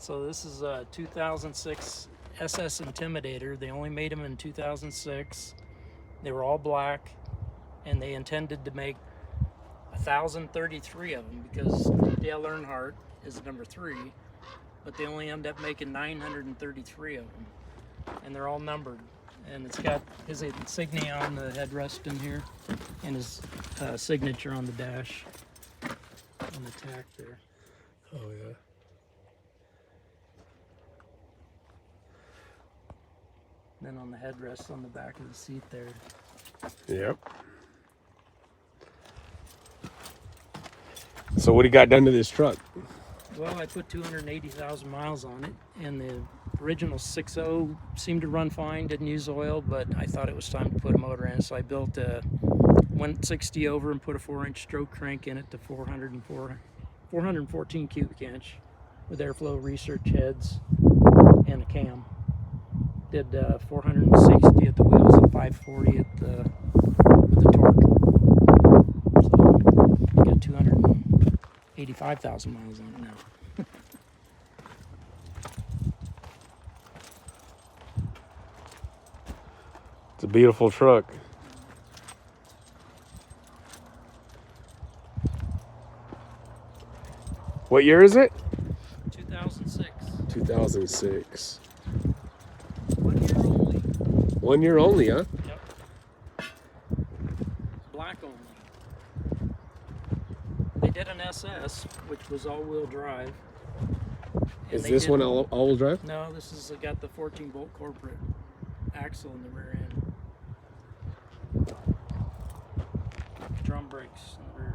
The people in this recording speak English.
So this is a 2006 SS Intimidator. They only made them in 2006. They were all black, and they intended to make 1,033 of them because Dale Earnhardt is number 3, but they only end up making 933 of them, and they're all numbered. And it's got his insignia on the headrest in here, and his signature on the dash, on the tack there. Oh yeah. Then on the headrest on the back of the seat there. Yep. So what do you got done to this truck? Well, I put 280,000 miles on it, and the original 6.0 seemed to run fine, didn't use oil, but I thought it was time to put a motor in, so I built went 60 over and put a 4-inch stroke crank in it to 414 cubic inch with airflow research heads and a cam. Did 460 at the wheels and 540 at the with the torque. So I got 285,000 miles on it now. It's a beautiful truck. What year is it? 2006. 2006. 1 year only. 1 year only, huh? Yep. Black only. They did an SS, which was all-wheel drive. Is this one all-wheel drive? No, this has got the 14-bolt corporate axle in the rear end. Drum brakes in the rear